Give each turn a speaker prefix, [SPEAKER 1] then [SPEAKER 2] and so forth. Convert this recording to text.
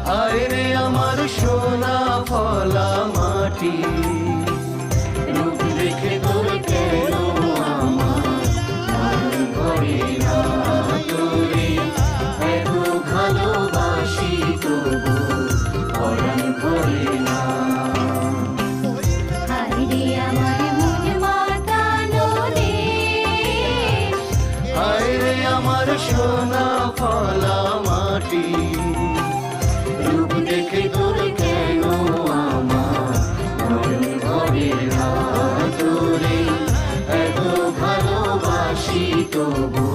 [SPEAKER 1] হায় রে আমার সোনা ফলা মাটি, রূপ দেখে তোর কেন আমার মন ভরে না তোরে, এত ভালোবাসি তবু পরাণ ভরে না।
[SPEAKER 2] হায় রে আমার মন মাতানো রে,
[SPEAKER 1] হায় রে আমার সোনা ফলা মাটি, রূপ দেখে তোর কেন আমার মন ভরে না তোরে, এত ভালোবাসি তবু